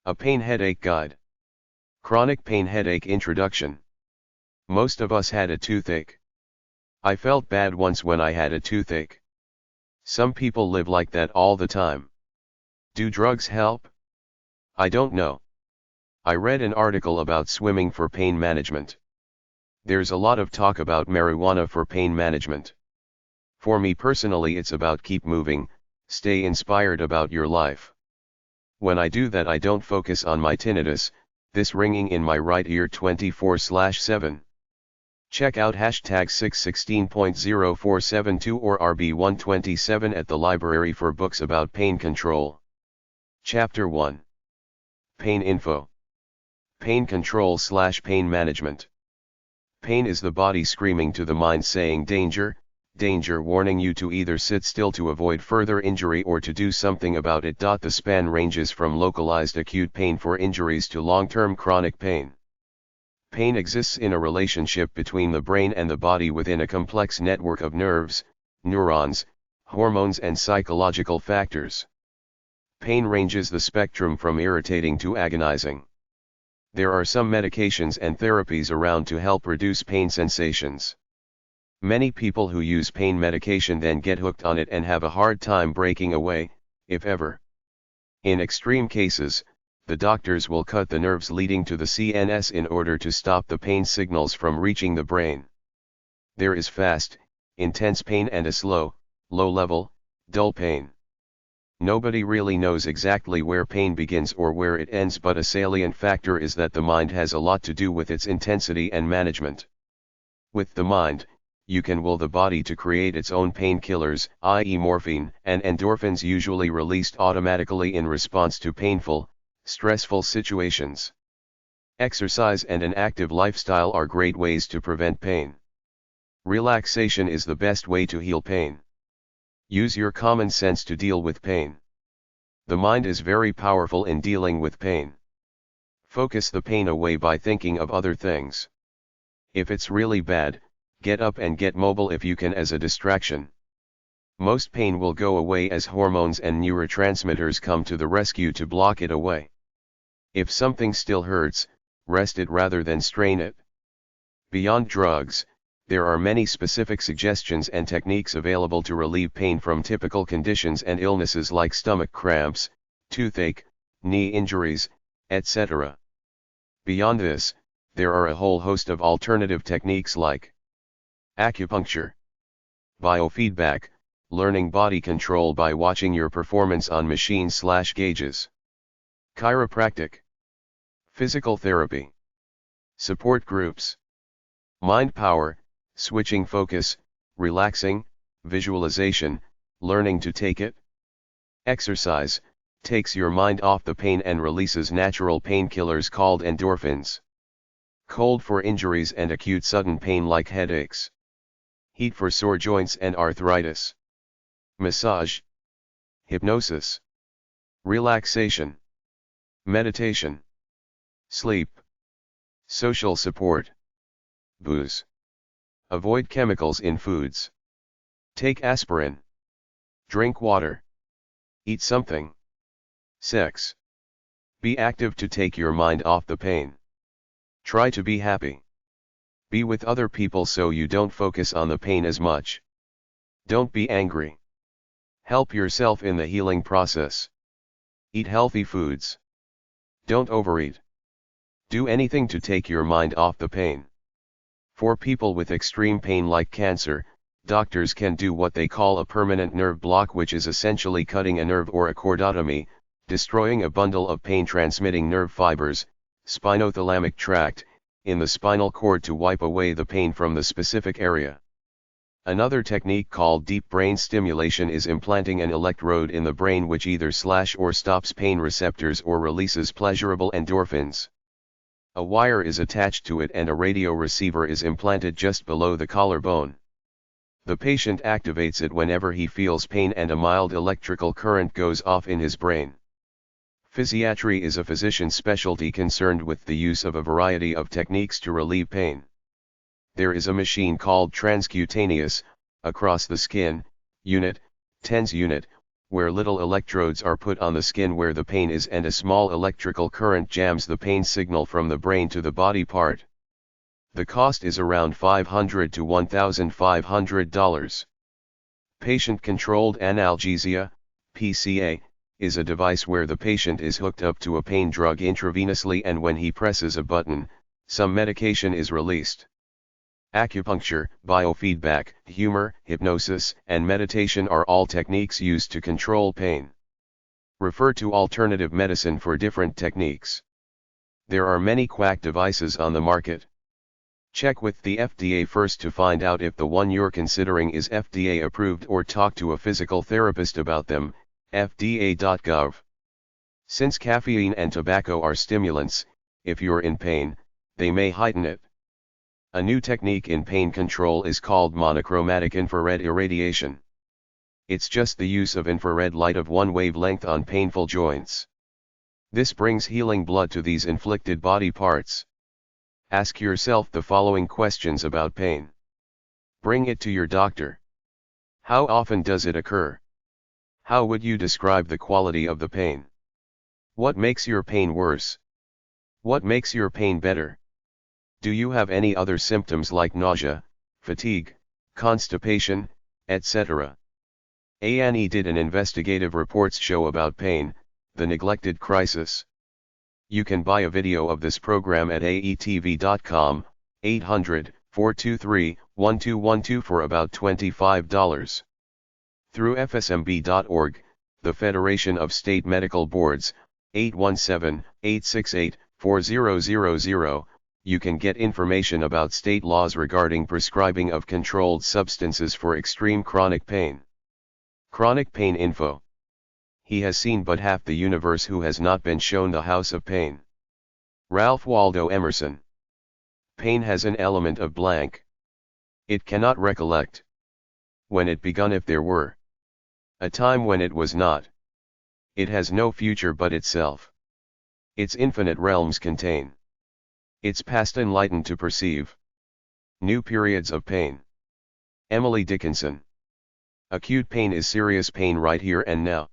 A Pain Headache Guide. Chronic Pain Headache Introduction. Most of us had a toothache. I felt bad once when I had a toothache. Some people live like that all the time. Do drugs help? I don't know. I read an article about swimming for pain management. There's a lot of talk about marijuana for pain management. For me personally, it's about keep moving, stay inspired about your life. When I do that, I don't focus on my tinnitus, this ringing in my right ear 24/7. Check out hashtag 616.0472 or RB127 at the library for books about pain control. Chapter 1. Pain Info. Pain control/pain management. Pain is the body screaming to the mind saying danger, danger, warning you to either sit still to avoid further injury or to do something about it. The span ranges from localized acute pain for injuries to long-term chronic pain. Pain exists in a relationship between the brain and the body within a complex network of nerves, neurons, hormones and psychological factors. Pain ranges the spectrum from irritating to agonizing. There are some medications and therapies around to help reduce pain sensations. Many people who use pain medication then get hooked on it and have a hard time breaking away, if ever. In extreme cases, the doctors will cut the nerves leading to the CNS in order to stop the pain signals from reaching the brain. There is fast, intense pain and a slow, low-level, dull pain. Nobody really knows exactly where pain begins or where it ends, but a salient factor is that the mind has a lot to do with its intensity and management. With the mind, you can will the body to create its own painkillers, i.e. morphine and endorphins, usually released automatically in response to painful, stressful situations. Exercise and an active lifestyle are great ways to prevent pain. Relaxation is the best way to heal pain. Use your common sense to deal with pain. The mind is very powerful in dealing with pain. Focus the pain away by thinking of other things. If it's really bad, get up and get mobile if you can as a distraction. Most pain will go away as hormones and neurotransmitters come to the rescue to block it away. If something still hurts, rest it rather than strain it. Beyond drugs, there are many specific suggestions and techniques available to relieve pain from typical conditions and illnesses like stomach cramps, toothache, knee injuries, etc. Beyond this, there are a whole host of alternative techniques like acupuncture, biofeedback, learning body control by watching your performance on machines/gauges, chiropractic, physical therapy, support groups, mind power, switching focus, relaxing, visualization, learning to take it. Exercise takes your mind off the pain and releases natural painkillers called endorphins. Cold for injuries and acute sudden pain like headaches. Heat for sore joints and arthritis. Massage. Hypnosis. Relaxation. Meditation. Sleep. Social support. Booze. Avoid chemicals in foods. Take aspirin. Drink water. Eat something. Sex. Be active to take your mind off the pain. Try to be happy. Be with other people so you don't focus on the pain as much. Don't be angry. Help yourself in the healing process. Eat healthy foods. Don't overeat. Do anything to take your mind off the pain. For people with extreme pain like cancer, doctors can do what they call a permanent nerve block, which is essentially cutting a nerve or a cordotomy, destroying a bundle of pain-transmitting nerve fibers, spinothalamic tract, in the spinal cord to wipe away the pain from the specific area. Another technique called deep brain stimulation is implanting an electrode in the brain which either or stops pain receptors or releases pleasurable endorphins. A wire is attached to it and a radio receiver is implanted just below the collarbone. The patient activates it whenever he feels pain and a mild electrical current goes off in his brain. Physiatry is a physician's specialty concerned with the use of a variety of techniques to relieve pain. There is a machine called transcutaneous, across the skin, unit, TENS unit, where little electrodes are put on the skin where the pain is and a small electrical current jams the pain signal from the brain to the body part. The cost is around $500 to $1,500. Patient-controlled analgesia, PCA, is a device where the patient is hooked up to a pain drug intravenously and when he presses a button, some medication is released. Acupuncture, biofeedback, humor, hypnosis, and meditation are all techniques used to control pain. Refer to alternative medicine for different techniques. There are many quack devices on the market. Check with the FDA first to find out if the one you're considering is FDA approved or talk to a physical therapist about them, fda.gov. Since caffeine and tobacco are stimulants, if you're in pain, they may heighten it. A new technique in pain control is called monochromatic infrared irradiation. It's just the use of infrared light of one wavelength on painful joints. This brings healing blood to these inflicted body parts. Ask yourself the following questions about pain. Bring it to your doctor. How often does it occur? How would you describe the quality of the pain? What makes your pain worse? What makes your pain better? Do you have any other symptoms like nausea, fatigue, constipation, etc.? A&E did an investigative reports show about pain, the neglected crisis. You can buy a video of this program at aetv.com, 800-423-1212 for about $25. Through fsmb.org, the Federation of State Medical Boards, 817-868-4000, you can get information about state laws regarding prescribing of controlled substances for extreme chronic pain. Chronic pain info. He has seen but half the universe who has not been shown the house of pain. Ralph Waldo Emerson. Pain has an element of blank. It cannot recollect when it begun if there were a time when it was not. It has no future but itself. Its infinite realms contain its past enlightened to perceive new periods of pain. Emily Dickinson. Acute pain is serious pain right here and now.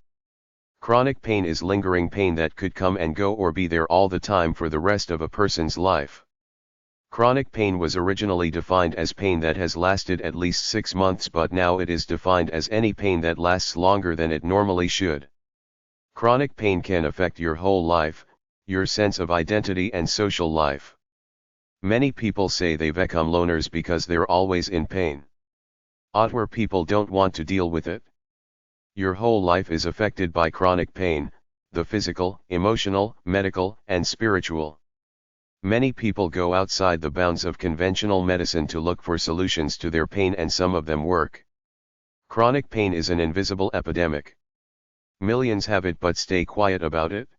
Chronic pain is lingering pain that could come and go or be there all the time for the rest of a person's life. Chronic pain was originally defined as pain that has lasted at least 6 months, but now it is defined as any pain that lasts longer than it normally should. Chronic pain can affect your whole life, your sense of identity and social life. Many people say they become loners because they're always in pain. Where people don't want to deal with it. Your whole life is affected by chronic pain, the physical, emotional, medical, and spiritual. Many people go outside the bounds of conventional medicine to look for solutions to their pain, and some of them work. Chronic pain is an invisible epidemic. Millions have it but stay quiet about it.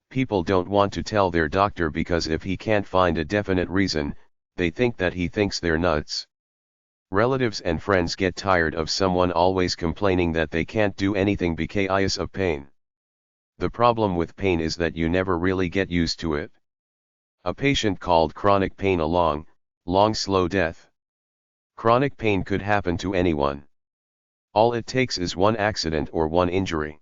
People don't want to tell their doctor because if he can't find a definite reason, they think that he thinks they're nuts. Relatives and friends get tired of someone always complaining that they can't do anything because of pain. The problem with pain is that you never really get used to it. A patient called chronic pain a long, slow death. Chronic pain could happen to anyone. All it takes is one accident or one injury.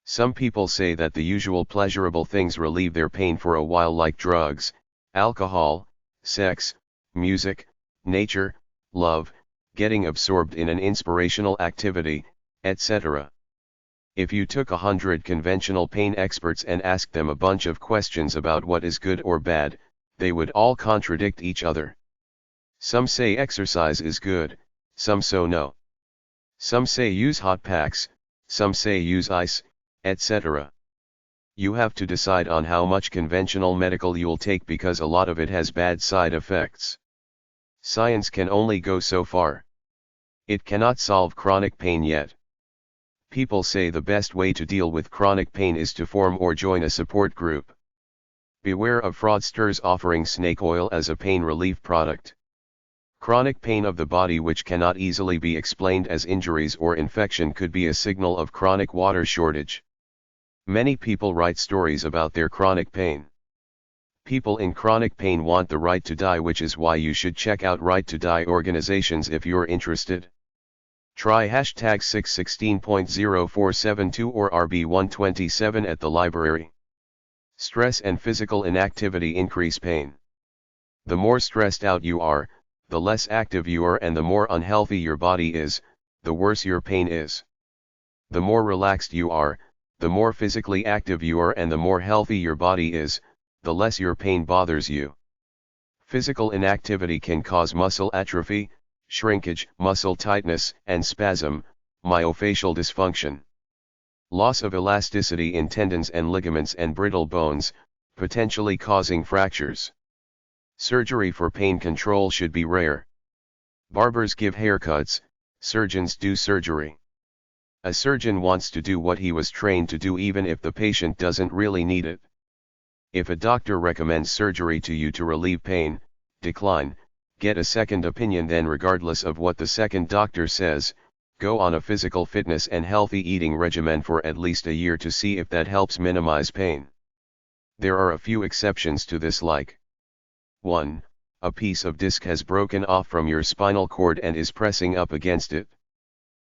Some people say that the usual pleasurable things relieve their pain for a while, like drugs, alcohol, sex, music, nature, love, getting absorbed in an inspirational activity, etc. If you took 100 conventional pain experts and asked them a bunch of questions about what is good or bad, they would all contradict each other. Some say exercise is good, some say no. Some say use hot packs, some say use ice, etc. You have to decide on how much conventional medical you'll take because a lot of it has bad side effects. Science can only go so far. It cannot solve chronic pain yet. People say the best way to deal with chronic pain is to form or join a support group. Beware of fraudsters offering snake oil as a pain relief product. Chronic pain of the body which cannot easily be explained as injuries or infection could be a signal of chronic water shortage. Many people write stories about their chronic pain. People in chronic pain want the right to die, which is why you should check out Right to Die organizations if you're interested. Try hashtag 616.0472 or RB127 at the library. Stress and physical inactivity increase pain. The more stressed out you are, the less active you are, and the more unhealthy your body is, the worse your pain is. The more relaxed you are, the more physically active you are, and the more healthy your body is, the less your pain bothers you. Physical inactivity can cause muscle atrophy, shrinkage, muscle tightness and spasm, myofascial dysfunction. Loss of elasticity in tendons and ligaments and brittle bones, potentially causing fractures. Surgery for pain control should be rare. Barbers give haircuts, surgeons do surgery. A surgeon wants to do what he was trained to do even if the patient doesn't really need it. If a doctor recommends surgery to you to relieve pain, decline, get a second opinion. Then regardless of what the second doctor says, go on a physical fitness and healthy eating regimen for at least a year to see if that helps minimize pain. There are a few exceptions to this, like 1. A piece of disc has broken off from your spinal cord and is pressing up against it.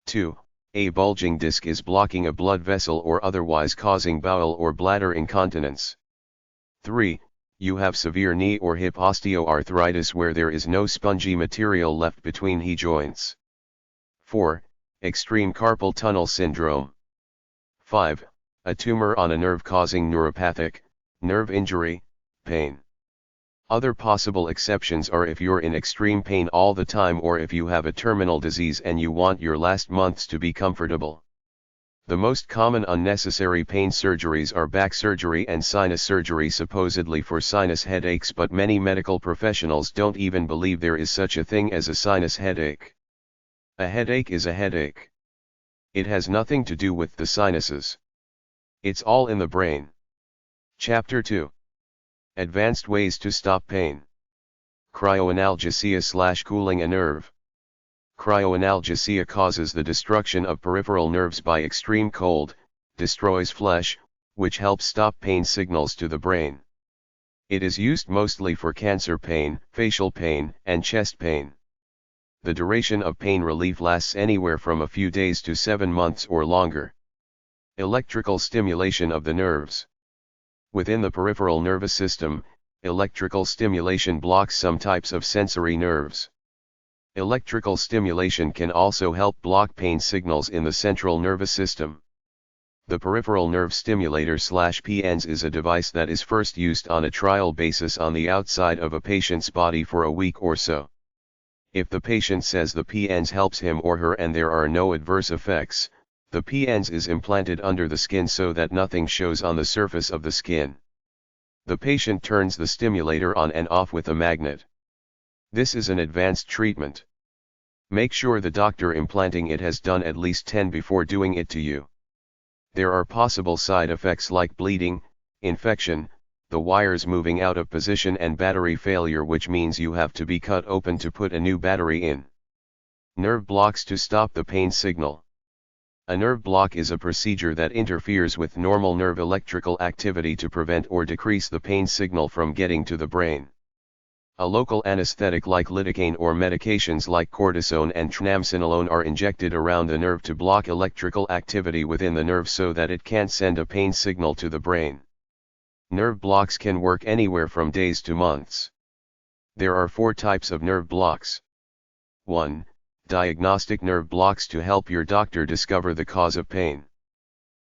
2. A bulging disc is blocking a blood vessel or otherwise causing bowel or bladder incontinence. 3. You have severe knee or hip osteoarthritis where there is no spongy material left between knee joints. 4. Extreme carpal tunnel syndrome. 5. A tumor on a nerve causing neuropathic, nerve injury, pain. Other possible exceptions are if you're in extreme pain all the time or if you have a terminal disease and you want your last months to be comfortable. The most common unnecessary pain surgeries are back surgery and sinus surgery, supposedly for sinus headaches, but many medical professionals don't even believe there is such a thing as a sinus headache. A headache is a headache. It has nothing to do with the sinuses. It's all in the brain. Chapter 2. Advanced ways to stop pain. Cryoanalgesia/cooling a nerve. Cryoanalgesia causes the destruction of peripheral nerves by extreme cold, destroys flesh, which helps stop pain signals to the brain. It is used mostly for cancer pain, facial pain, and chest pain. The duration of pain relief lasts anywhere from a few days to 7 months or longer. Electrical stimulation of the nerves. Within the peripheral nervous system, electrical stimulation blocks some types of sensory nerves. Electrical stimulation can also help block pain signals in the central nervous system. The peripheral nerve stimulator/PNS is a device that is first used on a trial basis on the outside of a patient's body for a week or so. If the patient says the PNS helps him or her and there are no adverse effects, the PNS is implanted under the skin so that nothing shows on the surface of the skin. The patient turns the stimulator on and off with a magnet. This is an advanced treatment. Make sure the doctor implanting it has done at least 10 before doing it to you. There are possible side effects like bleeding, infection, the wires moving out of position, and battery failure, which means you have to be cut open to put a new battery in. Nerve blocks to stop the pain signal. A nerve block is a procedure that interferes with normal nerve electrical activity to prevent or decrease the pain signal from getting to the brain. A local anesthetic like lidocaine or medications like cortisone and triamcinolone are injected around the nerve to block electrical activity within the nerve so that it can't send a pain signal to the brain. Nerve blocks can work anywhere from days to months. There are 4 types of nerve blocks. 1. Diagnostic nerve blocks to help your doctor discover the cause of pain.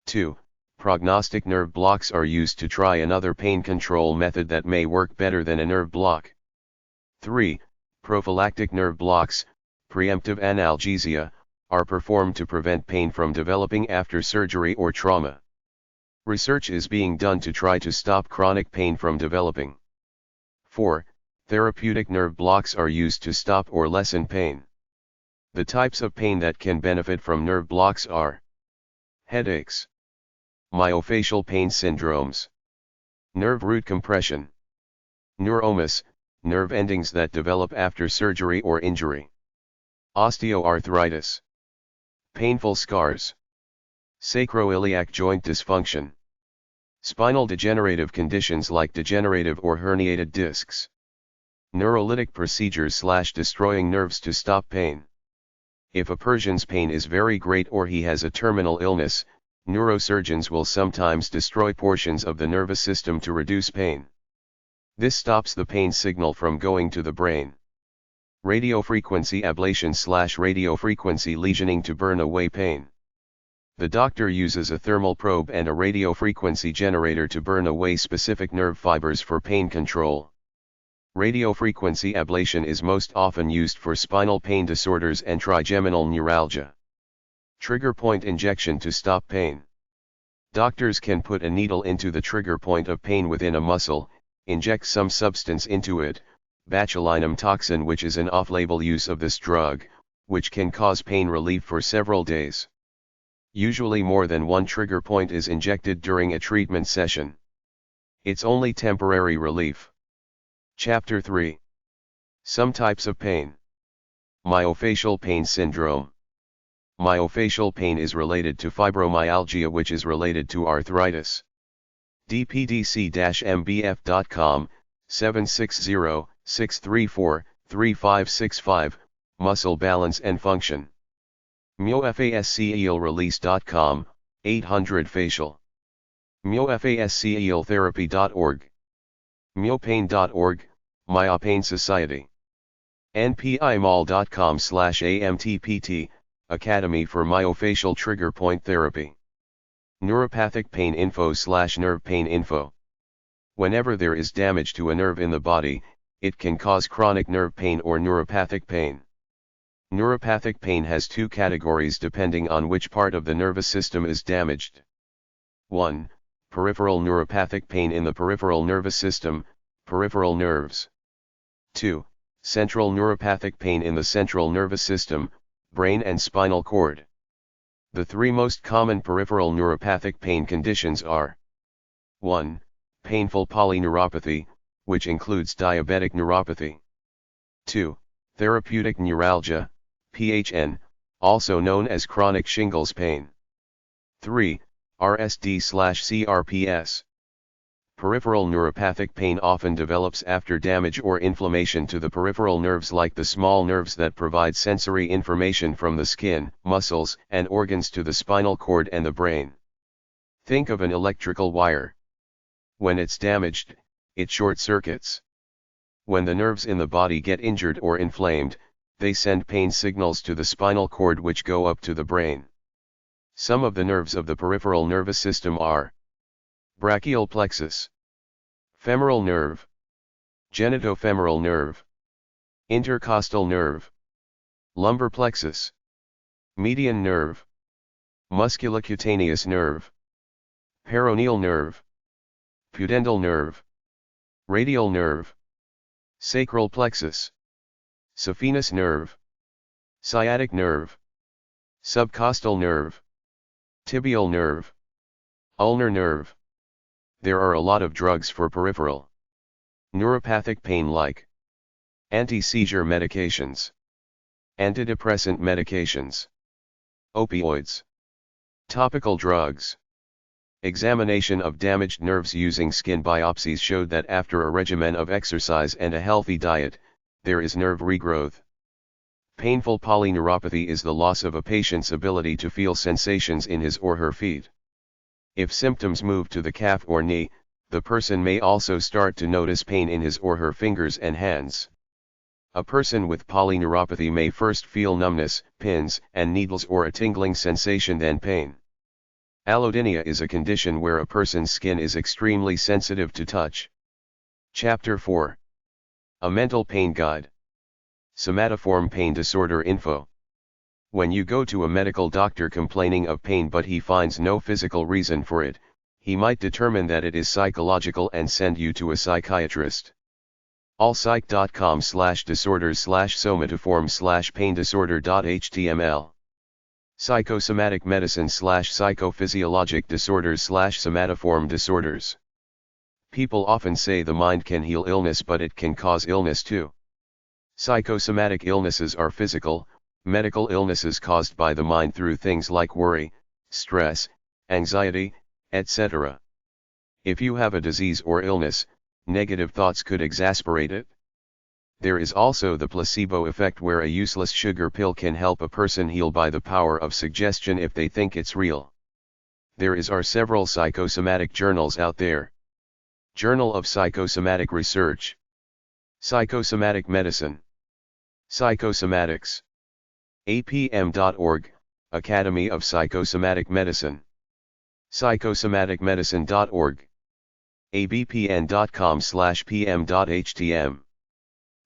2. Prognostic nerve blocks are used to try another pain control method that may work better than a nerve block. 3. Prophylactic nerve blocks, preemptive analgesia, are performed to prevent pain from developing after surgery or trauma. Research is being done to try to stop chronic pain from developing. 4. Therapeutic nerve blocks are used to stop or lessen pain. The types of pain that can benefit from nerve blocks are headaches, myofascial pain syndromes, nerve root compression, neuromas, nerve endings that develop after surgery or injury, osteoarthritis, painful scars, sacroiliac joint dysfunction, spinal degenerative conditions like degenerative or herniated discs, neurolytic procedures/destroying nerves to stop pain. If a person's pain is very great or he has a terminal illness, neurosurgeons will sometimes destroy portions of the nervous system to reduce pain. This stops the pain signal from going to the brain. Radiofrequency ablation/radiofrequency lesioning to burn away pain. The doctor uses a thermal probe and a radiofrequency generator to burn away specific nerve fibers for pain control. Radiofrequency ablation is most often used for spinal pain disorders and trigeminal neuralgia. Trigger point injection to stop pain. Doctors can put a needle into the trigger point of pain within a muscle, inject some substance into it, botulinum toxin, which is an off-label use of this drug, which can cause pain relief for several days. Usually more than one trigger point is injected during a treatment session. It's only temporary relief. Chapter 3. Some types of pain. Myofascial pain syndrome. Myofascial pain is related to fibromyalgia, which is related to arthritis. dpdc-mbf.com, 760-634-3565, muscle balance and function. Myofascialrelease.com, 800 facial. Myofascialtherapy.org. Myopain.org, Myopain Society. npimall.com/amtpt, Academy for Myofascial Trigger Point Therapy. Neuropathic Pain Info/Nerve Pain Info. Whenever there is damage to a nerve in the body, it can cause chronic nerve pain or neuropathic pain. Neuropathic pain has two categories depending on which part of the nervous system is damaged. 1. Peripheral neuropathic pain in the peripheral nervous system, peripheral nerves. 2. Central neuropathic pain in the central nervous system, brain and spinal cord. The three most common peripheral neuropathic pain conditions are: 1. Painful polyneuropathy, which includes diabetic neuropathy. 2. Therapeutic neuralgia, PHN, also known as chronic shingles pain. 3. RSD/CRPS. Peripheral neuropathic pain often develops after damage or inflammation to the peripheral nerves, like the small nerves that provide sensory information from the skin, muscles, and organs to the spinal cord and the brain. Think of an electrical wire. When it's damaged, it short circuits. When the nerves in the body get injured or inflamed, they send pain signals to the spinal cord, which go up to the brain. Some of the nerves of the peripheral nervous system are: brachial plexus, femoral nerve, genitofemoral nerve, intercostal nerve, lumbar plexus, median nerve, musculocutaneous nerve, peroneal nerve, pudendal nerve, radial nerve, sacral plexus, saphenous nerve, sciatic nerve, subcostal nerve, tibial nerve, ulnar nerve. There are a lot of drugs for peripheral neuropathic pain, like anti-seizure medications, antidepressant medications, opioids, topical drugs. Examination of damaged nerves using skin biopsies showed that after a regimen of exercise and a healthy diet, there is nerve regrowth. Painful polyneuropathy is the loss of a patient's ability to feel sensations in his or her feet. If symptoms move to the calf or knee, the person may also start to notice pain in his or her fingers and hands. A person with polyneuropathy may first feel numbness, pins and needles, or a tingling sensation, then pain. Allodynia is a condition where a person's skin is extremely sensitive to touch. Chapter 4. A Mental Pain Guide. Somatoform pain disorder info. When you go to a medical doctor complaining of pain but he finds no physical reason for it, he might determine that it is psychological and send you to a psychiatrist. allpsych.com/disorders/somatoform/pain-disorder.html. Psychosomatic medicine/psychophysiologic disorders/somatoform disorders. People often say the mind can heal illness, but it can cause illness too. Psychosomatic illnesses are physical, medical illnesses caused by the mind through things like worry, stress, anxiety, etc. If you have a disease or illness, negative thoughts could exacerbate it. There is also the placebo effect, where a useless sugar pill can help a person heal by the power of suggestion if they think it's real. There are several psychosomatic journals out there. Journal of Psychosomatic Research, Psychosomatic Medicine, Psychosomatics, apm.org, Academy of Psychosomatic Medicine, psychosomaticmedicine.org, abpn.com/pm.htm,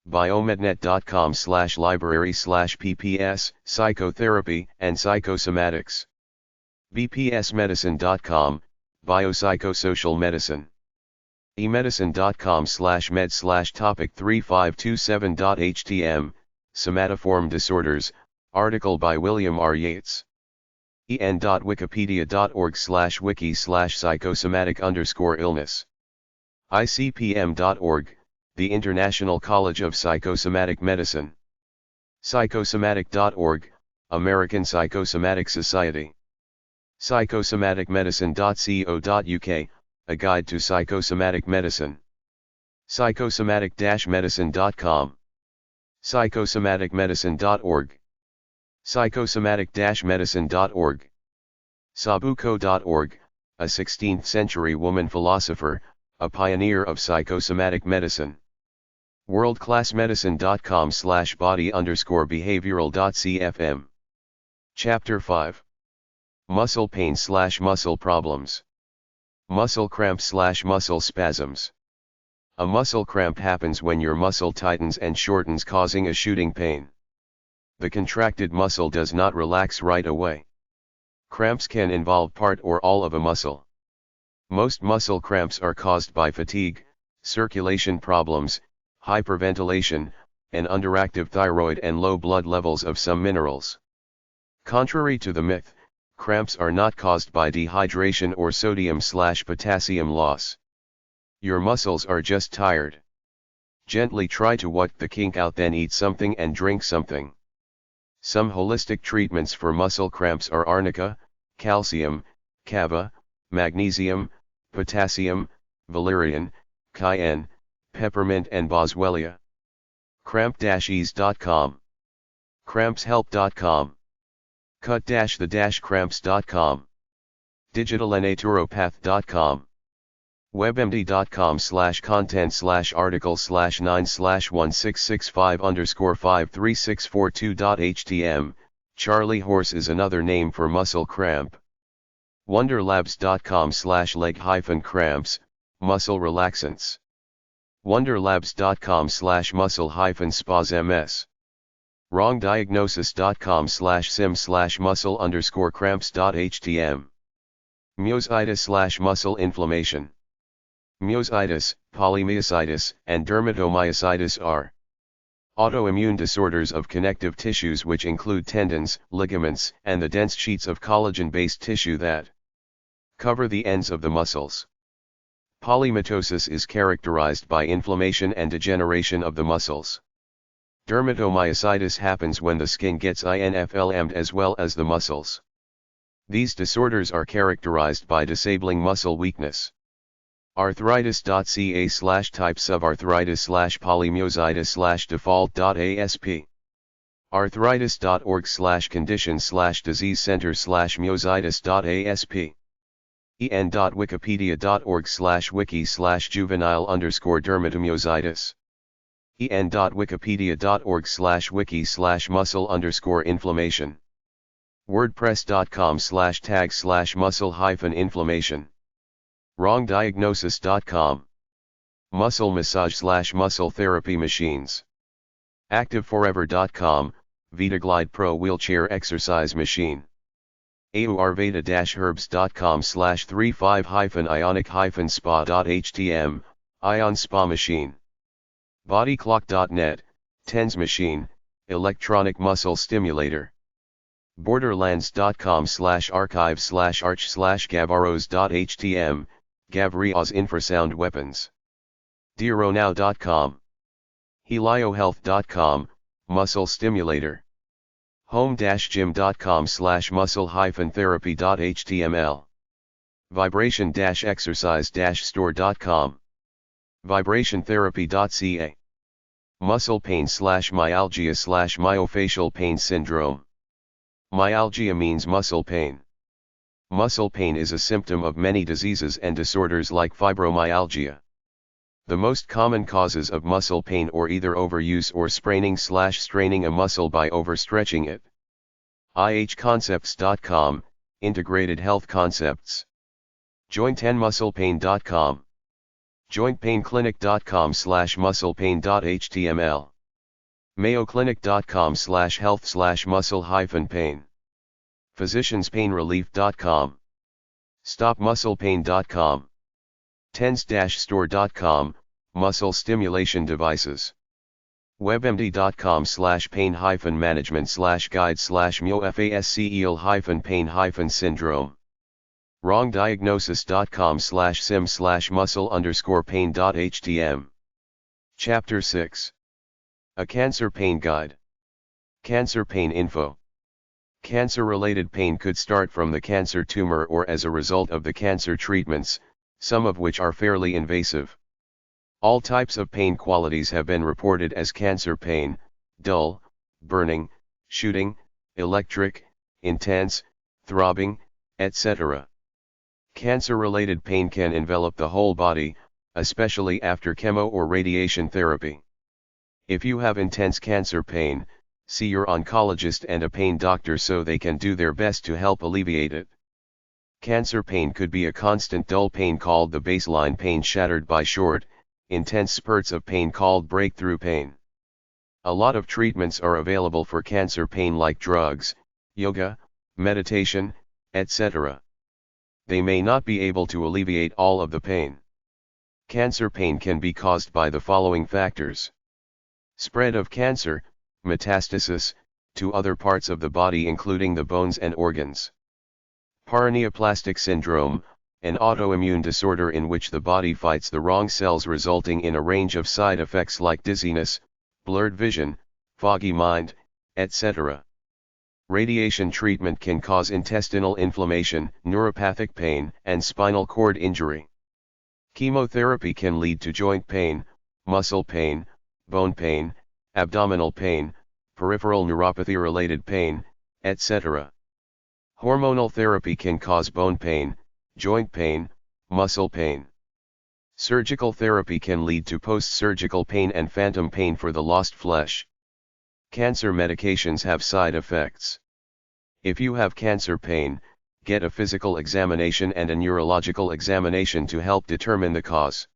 biomednet.com/library/pps, psychotherapy and psychosomatics, bpsmedicine.com, biopsychosocial medicine, emedicine.com/med/topic3527.htm, somatoform disorders, article by William R. Yates, en.wikipedia.org/wiki/psychosomatic_illness, icpm.org, the International College of Psychosomatic Medicine, psychosomatic.org, American Psychosomatic Society, psychosomaticmedicine.co.uk, a guide to psychosomatic medicine, psychosomatic-medicine.com, psychosomaticmedicine.org, psychosomatic-medicine.org, sabuco.org, a 16th-century woman philosopher, a pioneer of psychosomatic medicine, worldclassmedicine.com/body_behavioral.cfm. Chapter 5. Muscle pain/muscle problems. Muscle cramp/muscle spasms. A muscle cramp happens when your muscle tightens and shortens, causing a shooting pain. The contracted muscle does not relax right away. Cramps can involve part or all of a muscle. Most muscle cramps are caused by fatigue, circulation problems, hyperventilation, an underactive thyroid and low blood levels of some minerals. Contrary to the myth, cramps are not caused by dehydration or sodium/potassium loss. Your muscles are just tired. Gently try to work the kink out, then eat something and drink something. Some holistic treatments for muscle cramps are arnica, calcium, kava, magnesium, potassium, valerian, cayenne, peppermint and boswellia. Cramp-ease.com, crampshelp.com, cut-the-cramps.com, digitalenaturopath.com, webmd.com/content/article/9/1665_53642.htm. Charlie horse is another name for muscle cramp. wonderlabs.com/leg-cramps, muscle relaxants. wonderlabs.com/muscle-spas-ms. wrongdiagnosis.com/sim/muscle_cramps.htm. myositis/muscle inflammation. Myositis, polymyositis, and dermatomyositis are autoimmune disorders of connective tissues which include tendons, ligaments, and the dense sheets of collagen-based tissue that cover the ends of the muscles. Polymytosis is characterized by inflammation and degeneration of the muscles. Dermatomyositis happens when the skin gets inflamed as well as the muscles. These disorders are characterized by disabling muscle weakness. Arthritis.ca/types of arthritis/polymyositis/default.asp. arthritis.org/condition/disease center/myositis.asp. en.wikipedia.org/wiki/juvenile_dermatomyositis. en.wikipedia.org/wiki/muscle_inflammation. wordpress.com/tag/muscle-inflammation. wrongdiagnosis.com. Muscle massage/muscle therapy machines. activeforever.com, VitaGlide Pro wheelchair exercise machine. ayurveda-herbs.com/35-ionic-spa.htm, Ion Spa machine. bodyclock.net, TENS machine, electronic muscle stimulator. borderlands.com/archive/arch/gavaros.htm, Gavrios infrasound weapons. Deronow.com. heliohealth.com, muscle stimulator. home-gym.com/muscle-therapy.html. vibration-exercise-store.com. vibrationtherapy.ca. Muscle pain / myalgia / myofascial pain syndrome. Myalgia means muscle pain. Muscle pain is a symptom of many diseases and disorders like fibromyalgia. The most common causes of muscle pain are either overuse or spraining a muscle by overstretching it. ihconcepts.com, Integrated Health Concepts. joint10musclepain.com. jointpainclinic.com/musclepain.html. mayoclinic.com/health/muscle-pain. physicianspainrelief.com. stopmusclepain.com. tens-store.com, muscle stimulation devices. webmd.com/pain-management/guide/myofascial-pain-syndrome. wrongdiagnosis.com/sim/muscle_pain.htm. Chapter 6. A Cancer Pain Guide. Cancer Pain Info. Cancer-related pain could start from the cancer tumor or as a result of the cancer treatments, some of which are fairly invasive. All types of pain qualities have been reported as cancer pain: dull, burning, shooting, electric, intense, throbbing, etc. Cancer-related pain can envelop the whole body, especially after chemo or radiation therapy. If you have intense cancer pain, see your oncologist and a pain doctor so they can do their best to help alleviate it. Cancer pain could be a constant dull pain called the baseline pain shattered by short, intense spurts of pain called breakthrough pain. A lot of treatments are available for cancer pain like drugs, yoga, meditation, etc. They may not be able to alleviate all of the pain. Cancer pain can be caused by the following factors: spread of cancer, metastasis, to other parts of the body including the bones and organs. Paraneoplastic syndrome, an autoimmune disorder in which the body fights the wrong cells resulting in a range of side effects like dizziness, blurred vision, foggy mind, etc. Radiation treatment can cause intestinal inflammation, neuropathic pain, and spinal cord injury. Chemotherapy can lead to joint pain, muscle pain, bone pain, abdominal pain, peripheral neuropathy-related pain, etc. Hormonal therapy can cause bone pain, joint pain, muscle pain. Surgical therapy can lead to post-surgical pain and phantom pain for the lost flesh. Cancer medications have side effects. If you have cancer pain, get a physical examination and a neurological examination to help determine the cause.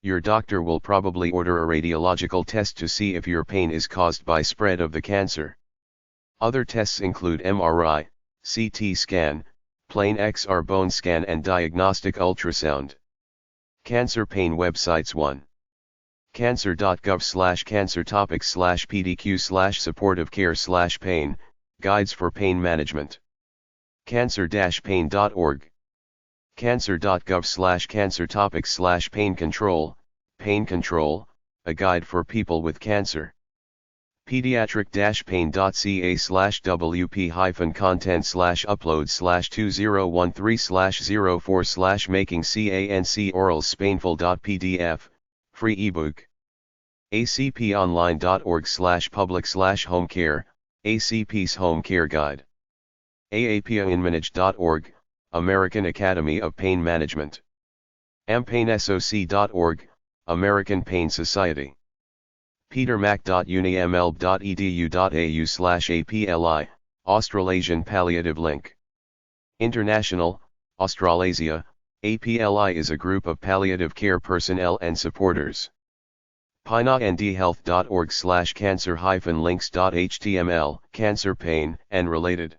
Your doctor will probably order a radiological test to see if your pain is caused by spread of the cancer. Other tests include MRI, CT scan, plain XR bone scan and diagnostic ultrasound. Cancer pain websites: 1. cancer.gov/cancer-topics/pdq/supportive care/pain, guides for pain management. cancer-pain.org. cancer.gov/cancer-topics/pain control, pain control, a guide for people with cancer. pediatric-pain.ca/wp-content/upload/2013/04/making-canc-orals-painful.pdf, free ebook. acponline.org/public/home care, ACP's home care guide. aapainmanage.org, American Academy of Pain Management. ampainsoc.org, American Pain Society. petermac.uniml.edu.au/apli, Australasian Palliative Link. International, Australasia, APLI is a group of palliative care personnel and supporters. pinandhealth.org/cancer-links.html, cancer pain and related.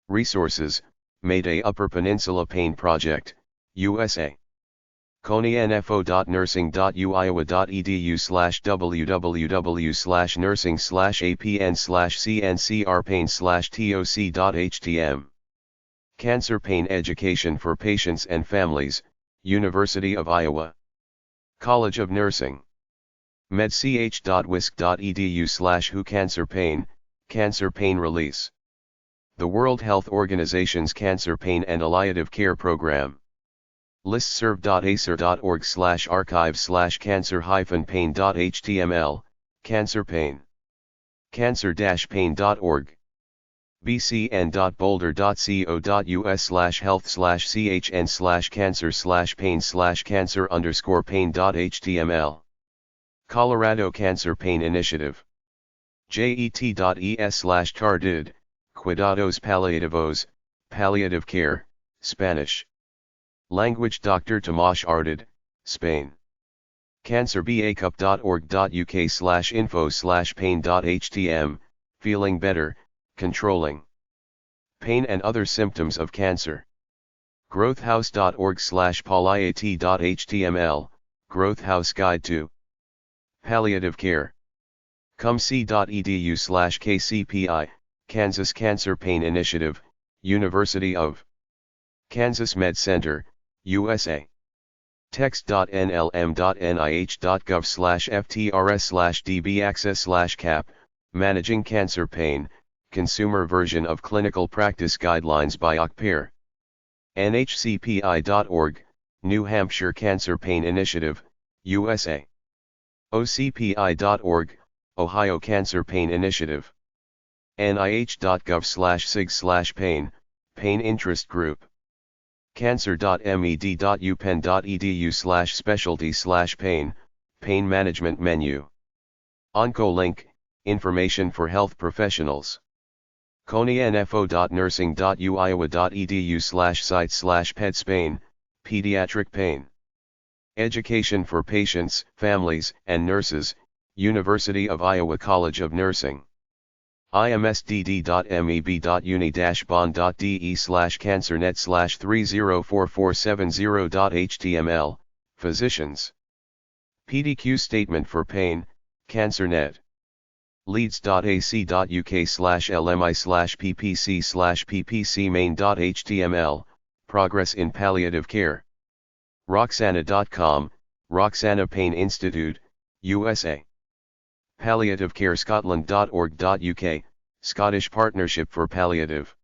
Resources: Mayday Upper Peninsula Pain Project, USA. coney-nfo.nursing.iowa.edu/www/nursing/apn/cncrpain/toc.htm. Cancer Pain Education for Patients and Families, University of Iowa. College of Nursing. medch.wisc.edu/who Cancer Pain, Cancer Pain Release. The World Health Organization's Cancer Pain and Palliative Care Program. listserv.acer.org/archive/cancer-pain.html, Cancer pain. Cancer-pain.org. bcn.boulder.co.us/health/cancer/pain/cancer_pain.html. Colorado Cancer Pain Initiative. jet.es/tardid, cuidados paliativos, palliative care, Spanish. Language Dr. Tomasz Ardid, Spain. cancerbacup.org.uk/info/pain.htm, feeling better, controlling pain and other symptoms of cancer. growthhouse.org/palliat.html, Growthhouse Guide to Palliative Care. cumc.edu/kcpi, Kansas Cancer Pain Initiative, University of Kansas Med Center, USA. text.nlm.nih.gov/ftrs/dbaccess/cap, Managing Cancer Pain, Consumer Version of Clinical Practice Guidelines by OCPAIR. nhcpi.org, New Hampshire Cancer Pain Initiative, USA. ocpi.org, Ohio Cancer Pain Initiative. nih.gov/sig/pain, Pain Interest Group. cancer.med.upenn.edu/specialty/pain, Pain Management Menu. OncoLink, Information for Health Professionals. coney.nfo.nursing.uiowa.edu/site/ped-spain, Pediatric Pain. Education for Patients, Families, and Nurses, University of Iowa College of Nursing. imsdd.meb.uni-bond.de/cancernet/304470.html, Physicians. PDQ Statement for Pain, CancerNet. leads.ac.uk/lmi/ppc/ppc main.html, Progress in Palliative Care. Roxana.com, Roxana Pain Institute, USA. palliativecare.scotland.org.uk, Scottish Partnership for Palliative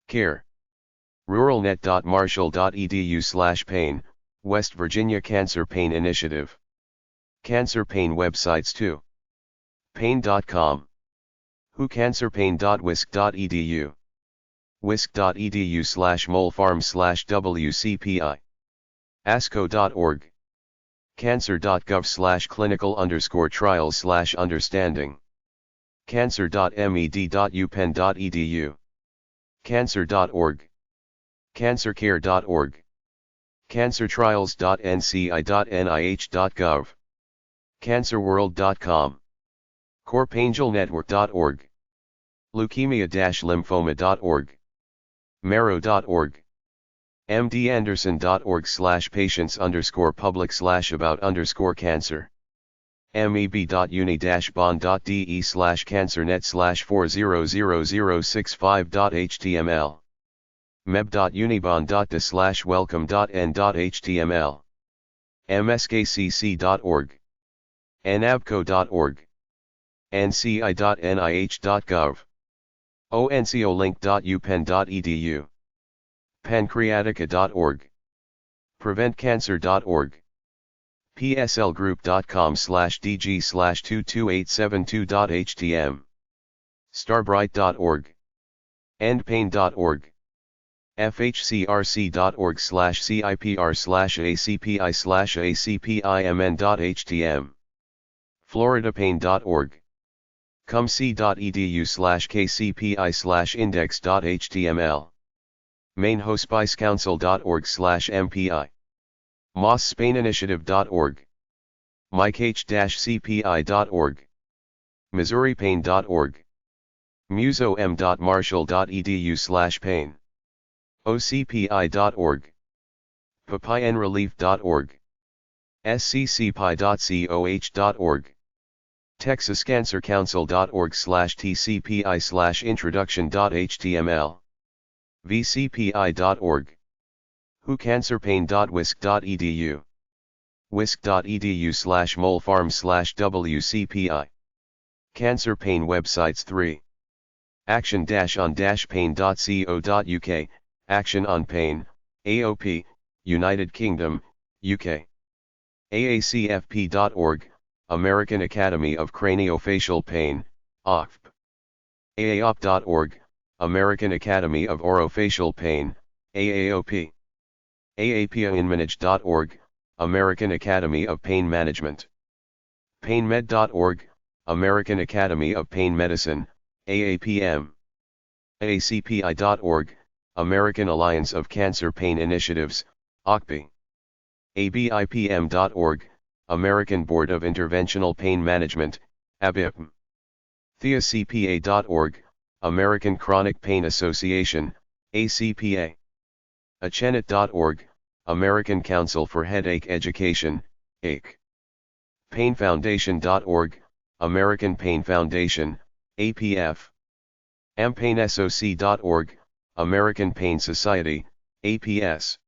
Care. ruralnet.marshall.edu/pain, West Virginia Cancer Pain Initiative. Cancer pain websites too. Pain.com. whocancerpain.wisc.edu. wisc.edu/molefarm/WCPI. asco.org. cancer.gov/clinical_trials/understanding. cancer.med.upenn.edu. cancer.org. cancercare.org. cancertrials.nci.nih.gov. cancerworld.com. corpangelnetwork.org. leukemia-lymphoma.org. marrow.org. mdanderson.org/patients_public/about_cancer. meb.uni-bond.de/cancernet/400065.html. meb.unibond.de/welcome.n.html. mskcc.org. nabco.org. nci.nih.gov. oncolink.upenn.edu. pancreatica.org. preventcancer.org. pslgroup.com/dg/22872.htm. starbright.org. endpain.org. fhcrc.org/cipr/acpi/acpimn.htm. floridapain.org. cumc.edu/kcpi/index.html. mainhospicecouncil.org/mpi. mossspaininitiative.org. mike-cpi.org. missouripain.org. musom.marshall.edu/pain. ocpi.org. papinrelief.org. sccpi.coh.org. texascancercouncil.org/tcpi/introduction.html. vcpi.org. whocancerpain.wisc.edu. wisc.edu/molefarm/WCPI. Cancer pain websites 3. action-on-pain.co.uk, Action on Pain, AOP, United Kingdom, UK. aacfp.org, American Academy of Craniofacial Pain, AACP. AAOP.org, American Academy of Orofacial Pain, AAOP. AAPAinmanage.org, American Academy of Pain Management. PainMed.org, American Academy of Pain Medicine, AAPM. ACPI.org, American Alliance of Cancer Pain Initiatives, ACPI. ABIPM.org, American Board of Interventional Pain Management, ABIPM. TheaCPA.org, American Chronic Pain Association, ACPA. ACHENET.org, American Council for Headache Education, AC. PainFoundation.org, American Pain Foundation, APF. AMPainSoc.org, American Pain Society, APS.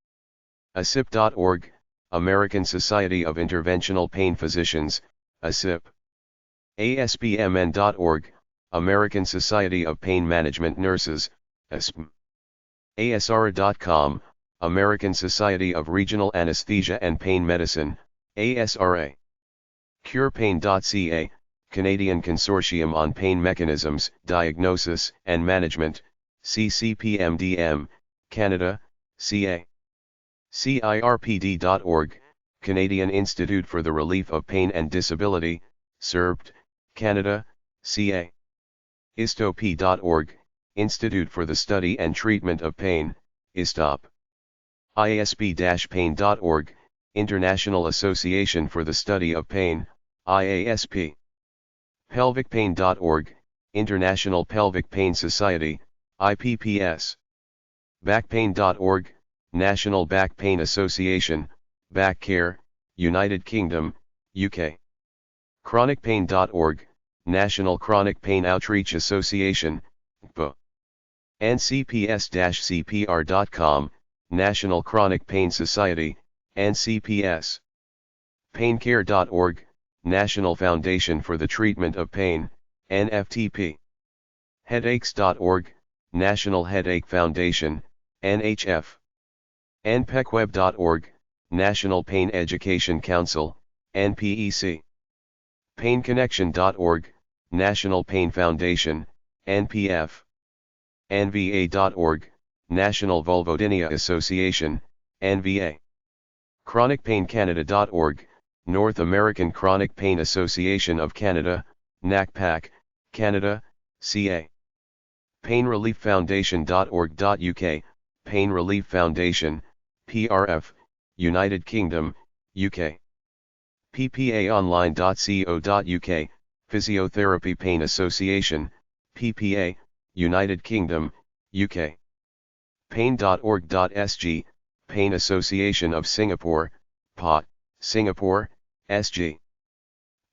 ASIP.org, American Society of Interventional Pain Physicians, ASIP. ASPMN.org, American Society of Pain Management Nurses, ASPM. ASRA.com, American Society of Regional Anesthesia and Pain Medicine, ASRA. CurePain.ca, Canadian Consortium on Pain Mechanisms, Diagnosis and Management, CCPMDM, Canada, CA. CIRPD.org, Canadian Institute for the Relief of Pain and Disability, CIRPD, Canada, CA. ISTOP.org, Institute for the Study and Treatment of Pain, ISTOP. IASP-pain.org, International Association for the Study of Pain, IASP. Pelvicpain.org, International Pelvic Pain Society, IPPS. Backpain.org, National Back Pain Association, Back Care, United Kingdom, UK. Chronicpain.org, National Chronic Pain Outreach Association, NCPA. NCPS-CPR.com, National Chronic Pain Society, NCPS. Paincare.org, National Foundation for the Treatment of Pain, NFTP. Headaches.org, National Headache Foundation, NHF. NPECweb.org, National Pain Education Council, NPEC. PainConnection.org, National Pain Foundation, NPF. NVA.org, National Vulvodynia Association, NVA. ChronicPainCanada.org, North American Chronic Pain Association of Canada, NACPAC, Canada, CA. PainReliefFoundation.org.uk, Pain Relief Foundation, PRF, United Kingdom, UK. PPAOnline.co.uk, Physiotherapy Pain Association, PPA, United Kingdom, UK. Pain.org.sg, Pain Association of Singapore, POT, Singapore, SG.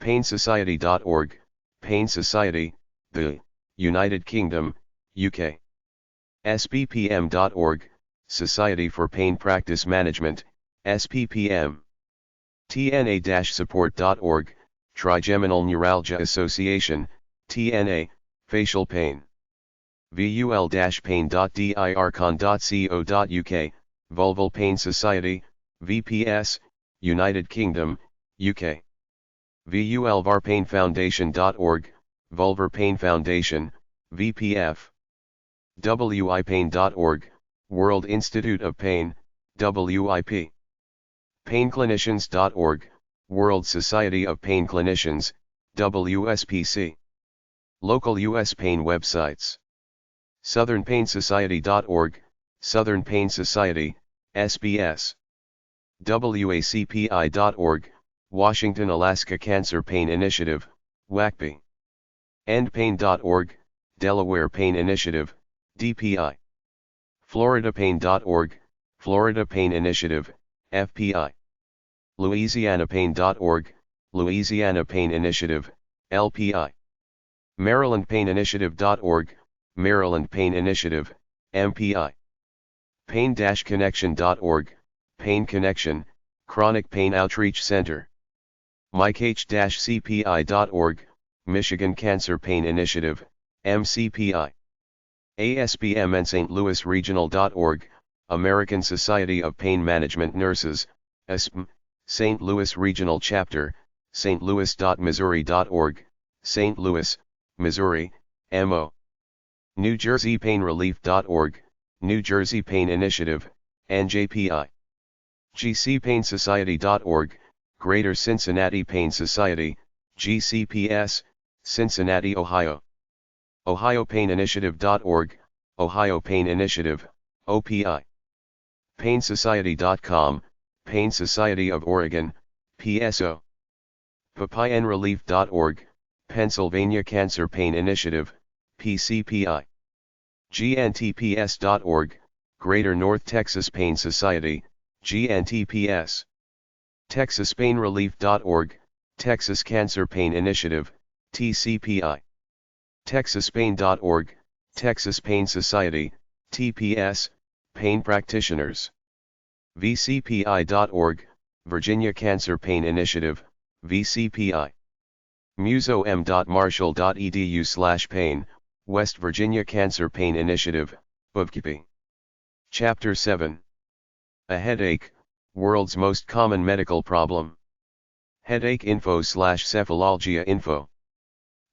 PainSociety.org, Pain Society, the United Kingdom, UK. SPPM.org, Society for Pain Practice Management, SPPM. TNA-support.org, Trigeminal Neuralgia Association, TNA, Facial Pain. VUL-pain.dircon.co.uk, Vulval Pain Society, VPS, United Kingdom, UK. VULVarPainFoundation.org, Vulvar Pain Foundation, VPF. WIPain.org, World Institute of Pain, WIP. PainClinicians.org, World Society of Pain Clinicians, WSPC. Local U.S. pain websites. SouthernPainSociety.org, Southern Pain Society, SBS. WACPI.org, Washington Alaska Cancer Pain Initiative, WACPI. EndPain.org, Delaware Pain Initiative, DPI. FloridaPain.org, Florida Pain Initiative, FPI. LouisianaPain.org, Louisiana Pain Initiative, LPI. MarylandPainInitiative.org, Maryland Pain Initiative, MPI. Pain-Connection.org, Pain Connection, Chronic Pain Outreach Center. MikeH-CPI.org, Michigan Cancer Pain Initiative, MCPI. ASPM and St. Louis Regional.org, American Society of Pain Management Nurses, ASPM, St. Louis Regional Chapter, stlouis.missouri.org, St. Louis, Missouri, MO. New Jersey PainRelief.org, New Jersey Pain Initiative, NJPI. GCPainSociety.org, Greater Cincinnati Pain Society, GCPS, Cincinnati, Ohio. OhioPainInitiative.org, Ohio Pain Initiative, OPI. PainSociety.com, Pain Society of Oregon, PSO. PapianRelief.org, Pennsylvania Cancer Pain Initiative, PCPI. GNTPS.org, Greater North Texas Pain Society, GNTPS. TexasPainRelief.org, Texas Cancer Pain Initiative, TCPI. TexasPain.org, Texas Pain Society, TPS, Pain Practitioners. VCPI.org, Virginia Cancer Pain Initiative, VCPI. musom.marshall.edu/pain, West Virginia Cancer Pain Initiative, WVCP. Chapter 7. A headache, world's most common medical problem. Headache info/cephalalgia info.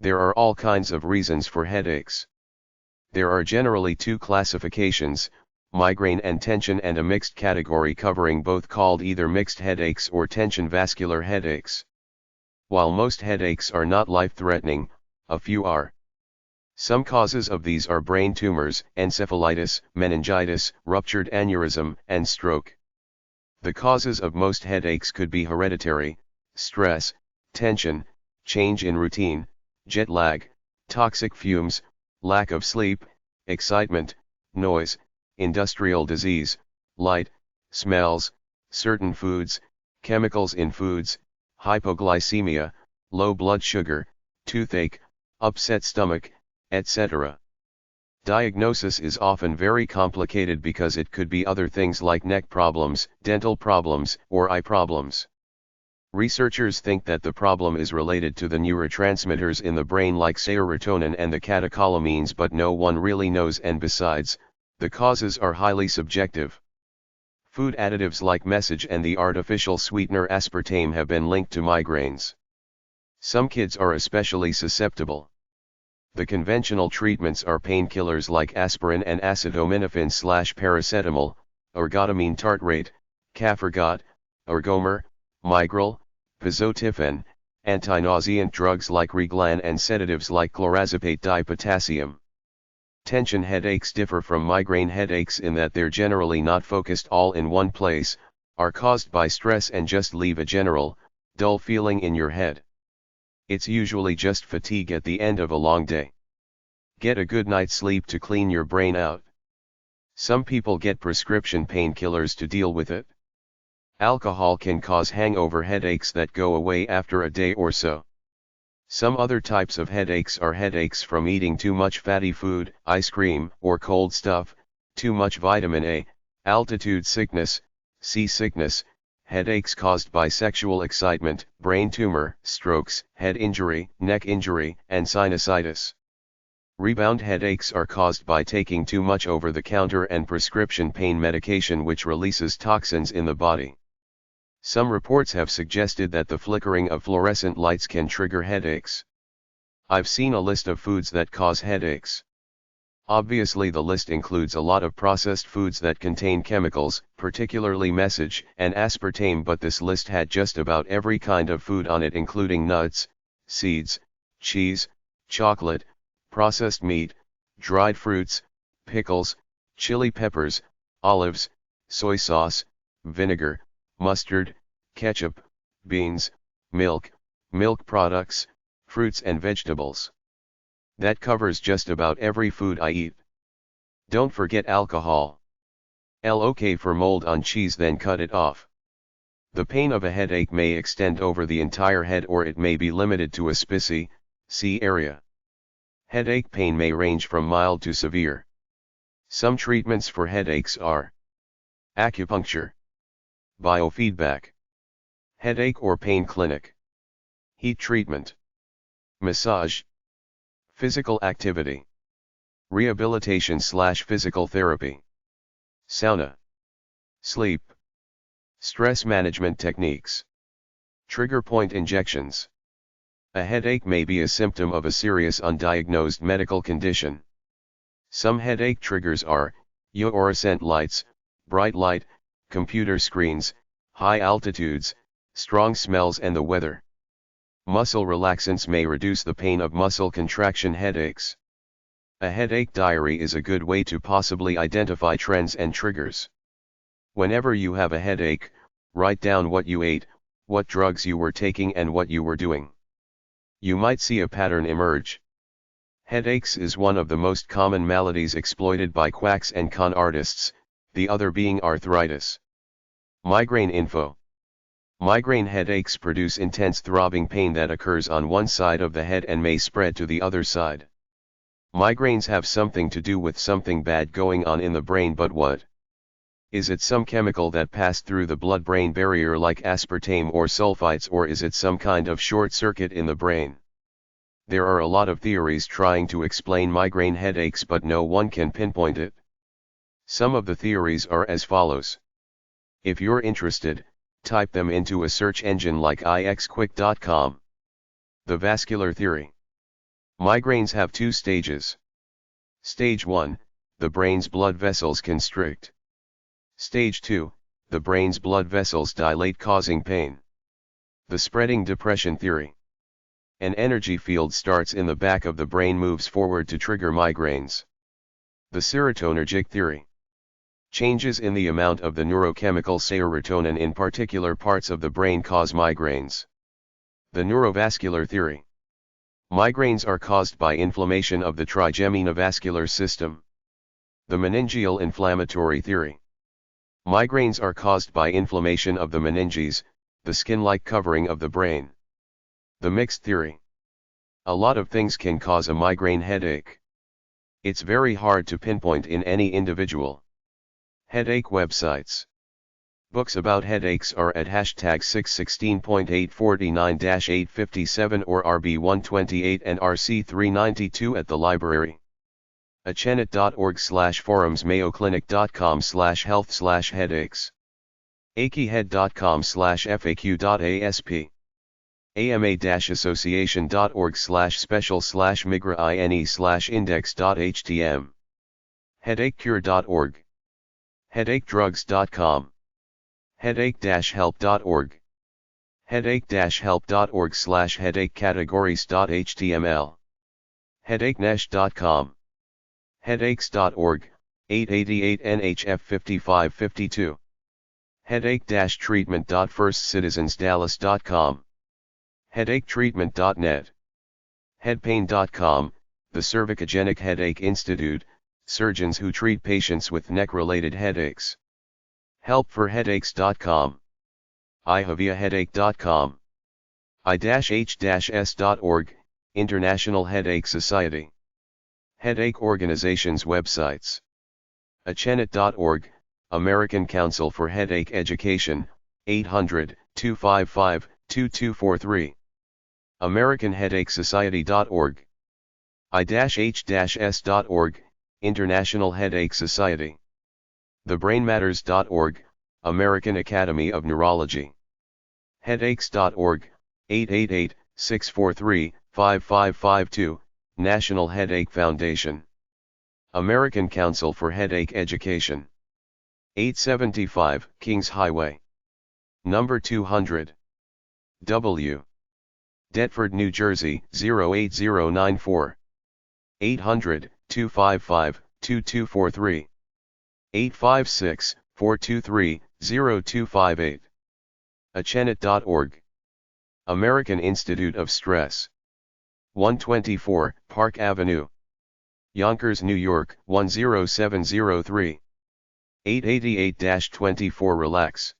There are all kinds of reasons for headaches. There are generally two classifications, migraine and tension, and a mixed category covering both called either mixed headaches or tension vascular headaches. While most headaches are not life-threatening, a few are. Some causes of these are brain tumors, encephalitis, meningitis, ruptured aneurysm, and stroke. The causes of most headaches could be hereditary, stress, tension, change in routine, jet lag, toxic fumes, lack of sleep, excitement, noise, industrial disease, light, smells, certain foods, chemicals in foods, hypoglycemia, low blood sugar, toothache, upset stomach, etc. Diagnosis is often very complicated because it could be other things like neck problems, dental problems, or eye problems. Researchers think that the problem is related to the neurotransmitters in the brain like serotonin and the catecholamines, but no one really knows, and besides, the causes are highly subjective. Food additives like message and the artificial sweetener aspartame have been linked to migraines. Some kids are especially susceptible. The conventional treatments are painkillers like aspirin and acetaminophen/paracetamol, ergotamine tartrate, Cafergot, Ergomer, Migral, Pizotifen, anti-nauseant drugs like Reglan, and sedatives like clorazepate dipotassium. Tension headaches differ from migraine headaches in that they're generally not focused all in one place, are caused by stress, and just leave a general, dull feeling in your head. It's usually just fatigue at the end of a long day. Get a good night's sleep to clean your brain out. Some people get prescription painkillers to deal with it. Alcohol can cause hangover headaches that go away after a day or so. Some other types of headaches are headaches from eating too much fatty food, ice cream, or cold stuff, too much vitamin A, altitude sickness, seasickness, headaches caused by sexual excitement, brain tumor, strokes, head injury, neck injury, and sinusitis. Rebound headaches are caused by taking too much over-the-counter and prescription pain medication, which releases toxins in the body. Some reports have suggested that the flickering of fluorescent lights can trigger headaches. I've seen a list of foods that cause headaches. Obviously, the list includes a lot of processed foods that contain chemicals, particularly message and aspartame, but this list had just about every kind of food on it, including nuts, seeds, cheese, chocolate, processed meat, dried fruits, pickles, chili peppers, olives, soy sauce, vinegar, mustard, ketchup, beans, milk, milk products, fruits and vegetables. That covers just about every food I eat. Don't forget alcohol. Look for mold on cheese, then cut it off. The pain of a headache may extend over the entire head, or it may be limited to a SPICY, C area. Headache pain may range from mild to severe. Some treatments for headaches are acupuncture, biofeedback, headache or pain clinic, heat treatment, massage, physical activity, rehabilitation/physical therapy, sauna, sleep, stress management techniques. Trigger point injections. A headache may be a symptom of a serious undiagnosed medical condition. Some headache triggers are fluorescent lights, bright light, computer screens, high altitudes, strong smells, and the weather. Muscle relaxants may reduce the pain of muscle contraction headaches. A headache diary is a good way to possibly identify trends and triggers. Whenever you have a headache, write down what you ate, what drugs you were taking, and what you were doing. You might see a pattern emerge. Headaches is one of the most common maladies exploited by quacks and con artists, the other being arthritis. Migraine info. Migraine headaches produce intense throbbing pain that occurs on one side of the head and may spread to the other side. Migraines have something to do with something bad going on in the brain, but what? Is it some chemical that passed through the blood-brain barrier like aspartame or sulfites, or is it some kind of short circuit in the brain? There are a lot of theories trying to explain migraine headaches, but no one can pinpoint it. Some of the theories are as follows. If you're interested, type them into a search engine like ixquick.com. The Vascular Theory. Migraines have two stages. Stage 1, the brain's blood vessels constrict. Stage 2, the brain's blood vessels dilate, causing pain. The spreading depression theory. An energy field starts in the back of the brain, moves forward to trigger migraines. The serotonergic theory. Changes in the amount of the neurochemical serotonin in particular parts of the brain cause migraines. The neurovascular theory. Migraines are caused by inflammation of the trigeminal vascular system. The meningeal inflammatory theory. Migraines are caused by inflammation of the meninges, the skin-like covering of the brain. The mixed theory. A lot of things can cause a migraine headache. It's very hard to pinpoint in any individual. Headache websites. Books about headaches are at hashtag 616.849-857 or RB128 and RC392 at the library. achenet.org/forums, mayoclinic.com/health/headaches. achyhead.com/faq.asp. ama-association.org/special/migra-ine/index.htm. headachecure.org. headachedrugs.com. headache-help.org. headache-help.org/headache-categories.html. headachenesh.com. headaches.org, 888 NHF 5552. headache-treatment.firstcitizensdallas.com. headachetreatment.net. headpain.com, the Cervicogenic Headache Institute, surgeons who treat patients with neck-related headaches. helpforheadaches.com. ihaveaheadache.com. i-h-s.org, International Headache Society. Headache organizations websites. achenet.org, American Council for Headache Education, 800-255-2243. AmericanHeadacheSociety.org. i-h-s.org, International Headache Society. TheBrainMatters.org, American Academy of Neurology. Headaches.org, 888-643-5552, National Headache Foundation. American Council for Headache Education. 875 Kings Highway. Number 200. W. Deptford, New Jersey, 08094. 800-255-2243. 856-423-0258. achenet.org. American Institute of Stress. 124 Park Avenue. Yonkers, New York, 10703. 888-24 Relax.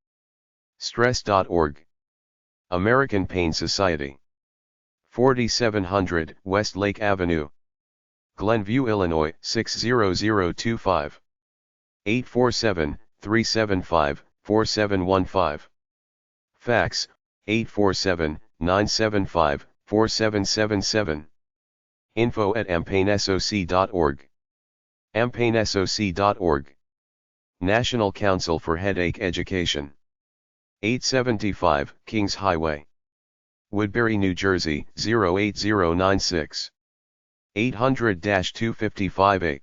Stress.org. American Pain Society. 4700 West Lake Avenue. Glenview, Illinois, 60025. 847-375-4715. Fax, 847-975-4777. info@ampainsoc.org. ampainsoc.org. National Council for Headache Education. 875 Kings Highway. Woodbury, New Jersey, 08096. 800-255 AC.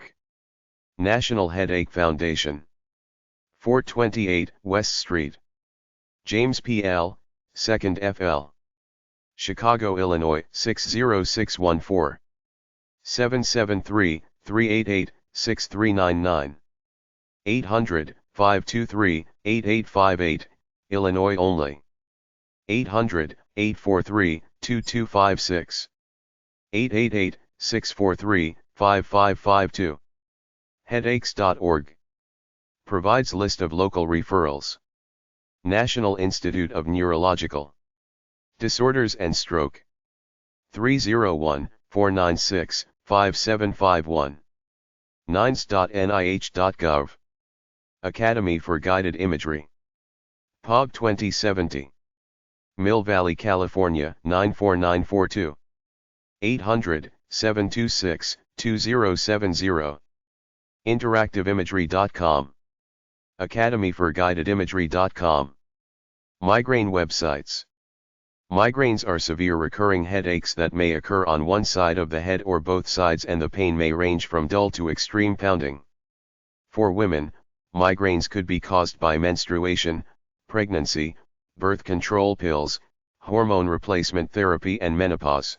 National Headache Foundation. 428 West Street. James P. L., 2nd FL. Chicago, Illinois, 60614. 773-388-6399. 800-523-8858, Illinois only. 800-843-2256. 888-643-5552. Headaches.org. Provides list of local referrals. National Institute of Neurological Disorders and Stroke. 301-496-5751. nines.nih.gov. Academy for Guided Imagery. POG 2070. Mill Valley, California, 94942. 800-726-2070. Interactiveimagery.com. Academy for Guided Imagery.com. Migraine websites. Migraines are severe recurring headaches that may occur on one side of the head or both sides, and the pain may range from dull to extreme pounding. For women, migraines could be caused by menstruation, pregnancy, birth control pills, hormone replacement therapy, and menopause.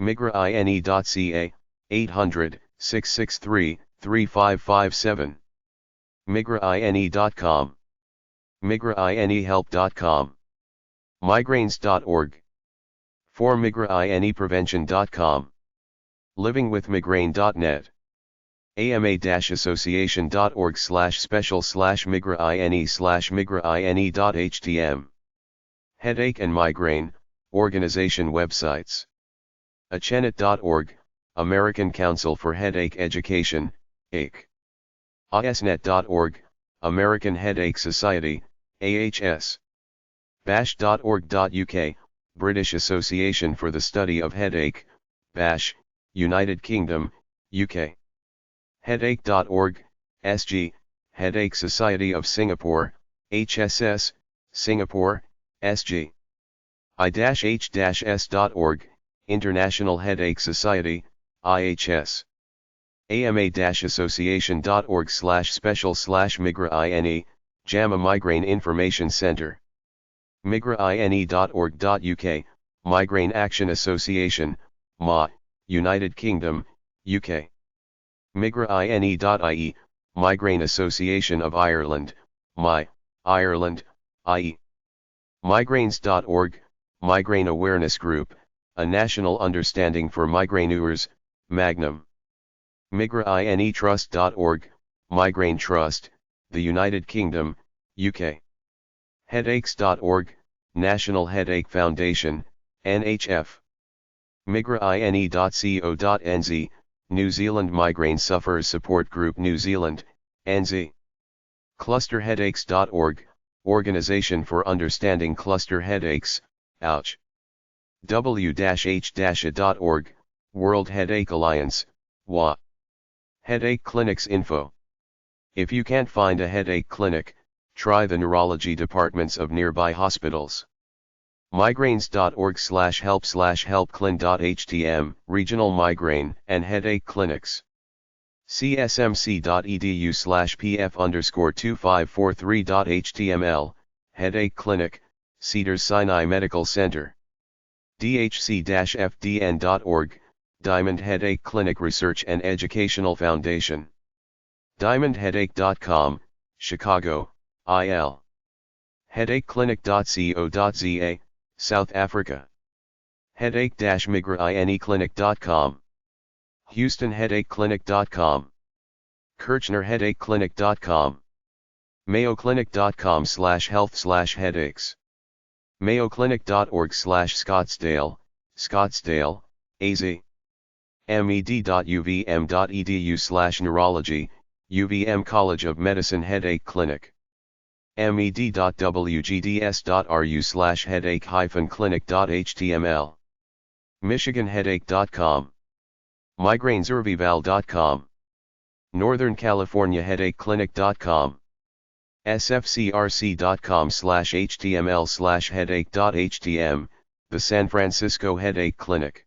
migraine.ca, 800-663-3557. migraine.com. migrainehelp.com. Migraines.org. For migraineprevention.com. livingwithmigraine.net. ama-association.org/special/migraine/migraine.htm. Headache and Migraine, organization websites. achenet.org, American Council for Headache Education, AC. asnet.org, American Headache Society, AHS. bash.org.uk, British Association for the Study of Headache, BASH, United Kingdom, UK. Headache.org, SG, Headache Society of Singapore, HSS, Singapore, SG. I-H-S.org, International Headache Society, IHS. ama-association.org/special/migraine, JAMA Migraine Information Center. migraine.org.uk, Migraine Action Association, MA, United Kingdom, UK. migraine.ie, Migraine Association of Ireland, MI, Ireland, IE. Migraines.org, Migraine Awareness Group, a national understanding for migraineurs, Magnum. migrainetrust.org, Migraine Trust, the United Kingdom, UK. Headaches.org, National Headache Foundation, NHF. migraine.co.nz, New Zealand Migraine Sufferers Support Group New Zealand, NZ. Clusterheadaches.org, Organization for Understanding Cluster Headaches, OUCH. w-h-a.org, World Headache Alliance, WA. Headache Clinics Info. If you can't find a headache clinic, try the neurology departments of nearby hospitals. migraines.org/help/helpclin.htm, Regional Migraine and Headache Clinics. csmc.edu/pf_2543.html, Headache Clinic, Cedars-Sinai Medical Center. dhc-fdn.org, Diamond Headache Clinic Research and Educational Foundation. diamondheadache.com, Chicago, IL. headacheclinic.co.za, South Africa. headache-migraineclinic.com. houstonheadacheclinic.com. kirchnerheadacheclinic.com. mayoclinic.com/health/headaches. mayoclinic.org/Scottsdale, Scottsdale, AZ. med.uvm.edu/neurology, UVM College of Medicine Headache Clinic. med.wgds.ru/headache-clinic.html. michiganheadache.com. migrainesurvival.com. Northern California Headache-clinic.com. sfcrc.com/html/headache.htm, the San Francisco Headache Clinic.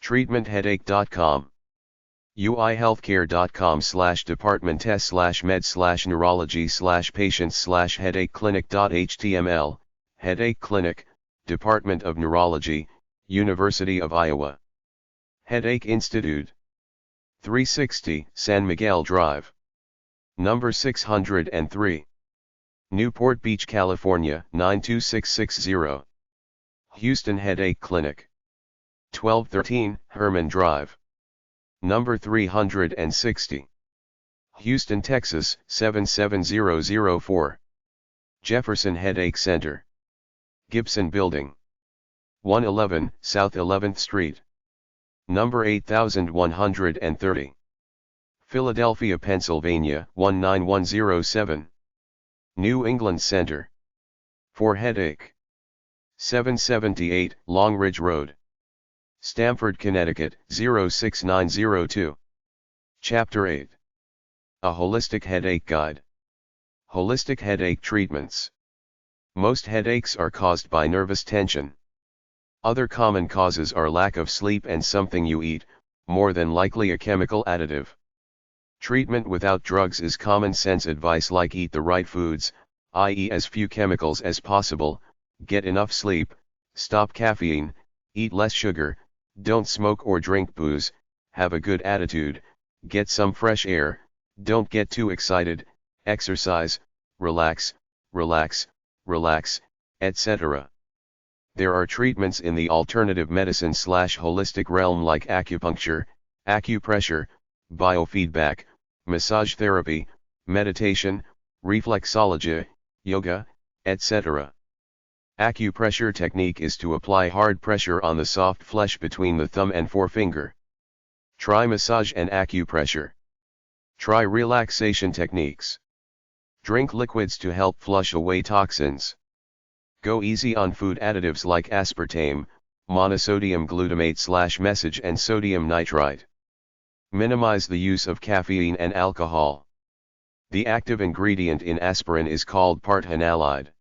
TreatmentHeadache.com. uihealthcare.com/department/med/neurology/patients/headache-clinic.html, Headache Clinic, Department of Neurology, University of Iowa. Headache Institute. 360 San Miguel Drive. Number 603. Newport Beach, California 92660. Houston Headache Clinic. 1213 Herman Drive. Number 360. Houston, Texas 77004. Jefferson Headache Center. Gibson Building. 111 South 11th Street. Number 8130. Philadelphia, Pennsylvania 19107. New England Center. For Headache. 778 Long Ridge Road. Stamford, Connecticut 06902. Chapter 8. A Holistic Headache Guide. Holistic Headache Treatments. Most headaches are caused by nervous tension. Other common causes are lack of sleep and something you eat, more than likely a chemical additive. Treatment without drugs is common sense advice like eat the right foods, i.e. as few chemicals as possible, get enough sleep, stop caffeine, eat less sugar, don't smoke or drink booze, have a good attitude, get some fresh air, don't get too excited, exercise, relax, etc. There are treatments in the alternative medicine/holistic realm like acupuncture, acupressure, biofeedback, massage therapy, meditation, reflexology, yoga, etc. Acupressure technique is to apply hard pressure on the soft flesh between the thumb and forefinger. Try massage and acupressure. Try relaxation techniques. Drink liquids to help flush away toxins. Go easy on food additives like aspartame, monosodium glutamate/message and sodium nitrite. Minimize the use of caffeine and alcohol. The active ingredient in aspirin is called parthenalide.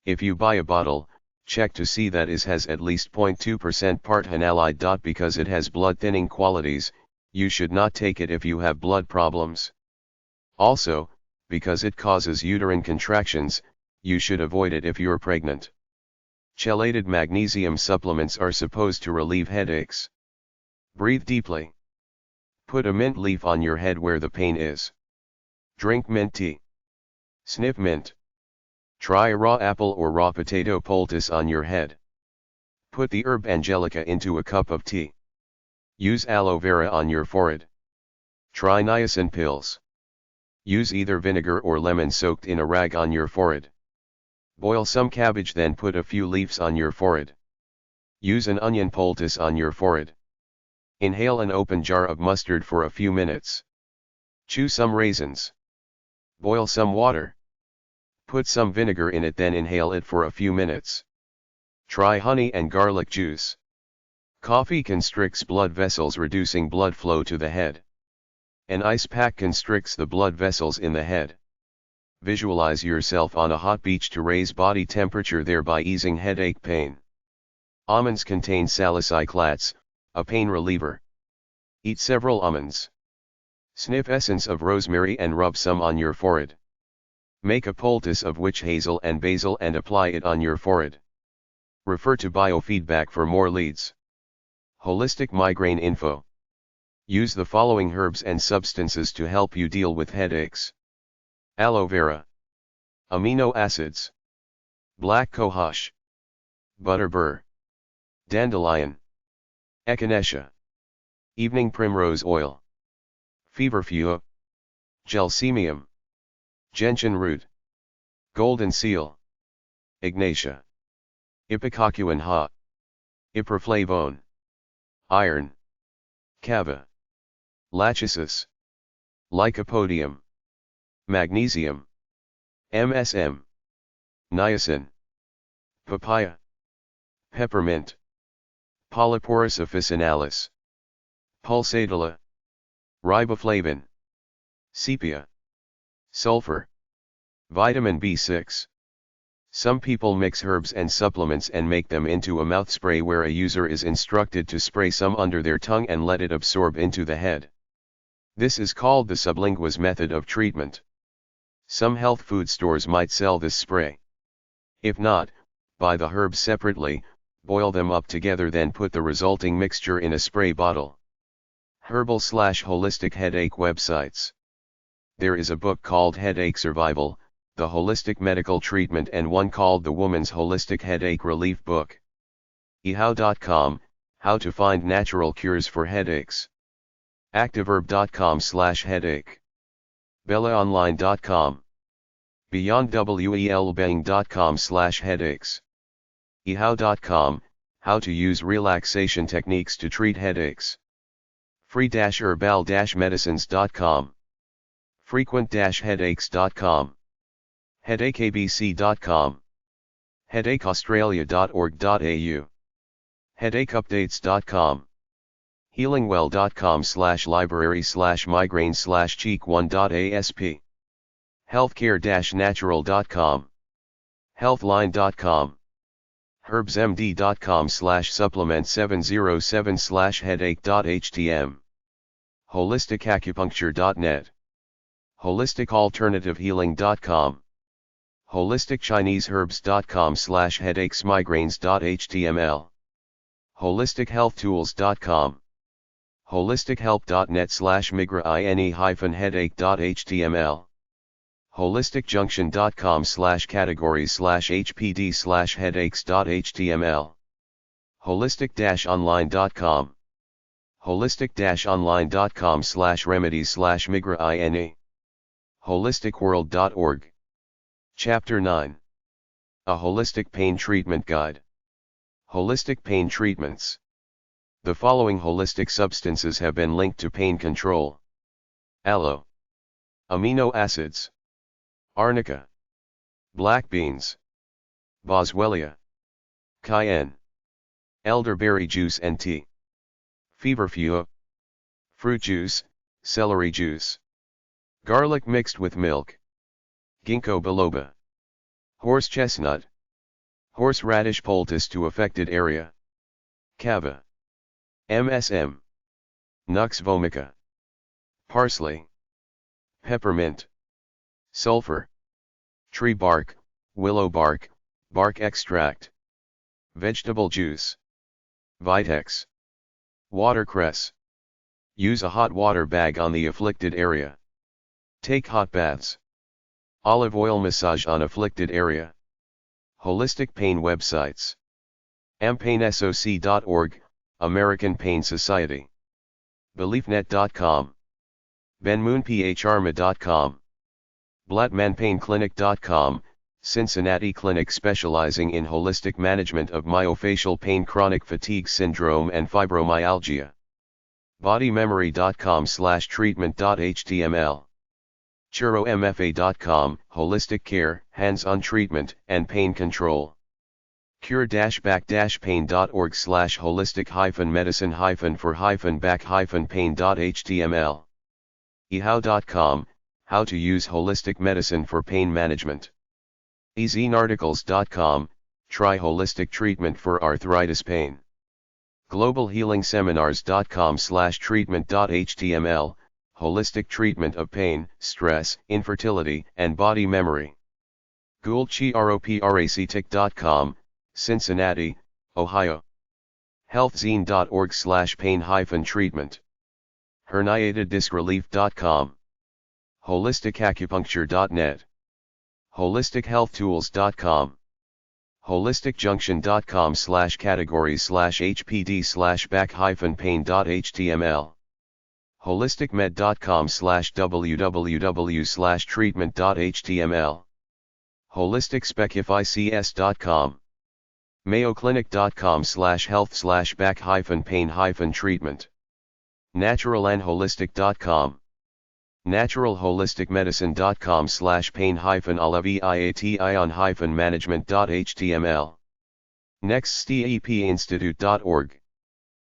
If you buy a bottle, check to see that it has at least 0.2% parthenalide. Because it has blood thinning qualities, you should not take it if you have blood problems. Also, because it causes uterine contractions, you should avoid it if you're pregnant. Chelated magnesium supplements are supposed to relieve headaches. Breathe deeply. Put a mint leaf on your head where the pain is. Drink mint tea. Sniff mint. Try a raw apple or raw potato poultice on your head. Put the herb angelica into a cup of tea. Use aloe vera on your forehead. Try niacin pills. Use either vinegar or lemon soaked in a rag on your forehead. Boil some cabbage, then put a few leaves on your forehead. Use an onion poultice on your forehead. Inhale an open jar of mustard for a few minutes. Chew some raisins. Boil some water. Put some vinegar in it, then inhale it for a few minutes. Try honey and garlic juice. Coffee constricts blood vessels, reducing blood flow to the head. An ice pack constricts the blood vessels in the head. Visualize yourself on a hot beach to raise body temperature, thereby easing headache pain. Almonds contain salicylates, a pain reliever. Eat several almonds. Sniff essence of rosemary and rub some on your forehead. Make a poultice of witch hazel and basil and apply it on your forehead. Refer to biofeedback for more leads. Holistic migraine info. Use the following herbs and substances to help you deal with headaches. Aloe vera. Amino acids. Black cohosh. Butterbur. Dandelion. Echinacea. Evening primrose oil. Feverfew. Gelsemium. Gentian root. Golden seal. Ignatia. Ipecacuan ha. Iproflavone. Iron. Cava. Lachesis. Lycopodium. Magnesium. MSM. Niacin. Papaya. Peppermint. Polyporus officinalis. Pulsatilla. Riboflavin. Sepia. Sulfur. Vitamin B6. Some people mix herbs and supplements and make them into a mouth spray where a user is instructed to spray some under their tongue and let it absorb into the head. This is called the sublingual method of treatment. Some health food stores might sell this spray. If not, buy the herbs separately, boil them up together, then put the resulting mixture in a spray bottle. Herbal/holistic headache websites. There is a book called Headache Survival, the Holistic Medical Treatment, and one called The Woman's Holistic Headache Relief Book. ehow.com, how to find natural cures for headaches. activeherb.com/headache. bellaonline.com. beyondwellbeing.com/headaches. ehow.com, how to use relaxation techniques to treat headaches. free-herbal-medicines.com. frequent-headaches.com. headacheabc.com. headacheaustralia.org.au. headacheupdates.com. healingwell.com/library/migraine/cheek1.asp. healthcare-natural.com. healthline.com. herbsmd.com/supplement707/headache.htm. holisticacupuncture.net. holistical-alternative-healing.com. holisticchineseherbs.com/headaches-migraines.html. holistichealthtools.com. holistichealth.net/migraine-headache.html. holisticjunction.com/categories/hpd/headaches.html. holistic-online.com. holistic-online.com/remedies/migraine. holisticworld.org. Chapter 9. A Holistic Pain Treatment Guide. Holistic Pain Treatments. The following holistic substances have been linked to pain control: aloe, amino acids, arnica, black beans, boswellia, cayenne, elderberry juice and tea, feverfew, fruit juice, celery juice, garlic mixed with milk, ginkgo biloba, horse chestnut, horseradish poultice to affected area, kava, MSM, Nux vomica, parsley, peppermint, sulfur, tree bark, willow bark, bark extract, vegetable juice, vitex, watercress. Use a hot water bag on the afflicted area. Take hot baths. Olive oil massage on afflicted area. Holistic pain websites: ampainsoc.org, American Pain Society. BeliefNet.com. benmoonphrma.com. Blattmanpainclinic.com, Cincinnati clinic specializing in holistic management of myofascial pain, chronic fatigue syndrome and fibromyalgia. bodymemory.com/treatment.html. churomfa.com, holistic care, hands-on treatment, and pain control. cure-back-pain.org/holistic-medicine-for-back-pain.html. ehow.com, how to use holistic medicine for pain management. ezinarticles.com, try holistic treatment for arthritis pain. globalhealingseminars.com/treatment.html, holistic treatment of pain, stress, infertility, and body memory. ghoulchiropraktic.com, Cincinnati, Ohio. healthzine.org/pain-treatment. herniateddistrelief.com. holisticacupuncture.net. holistichealthtools.com. holisticjunction.com/categories/hpd/back-pain.html. holisticmed.com/www/treatment.html. holisticspecifics.com. mayoclinic.com/health/back-pain-treatment. naturalandholistic.com. naturalholisticmedicine.com/pain-alleviation-management.html. nextstepinstitute.org.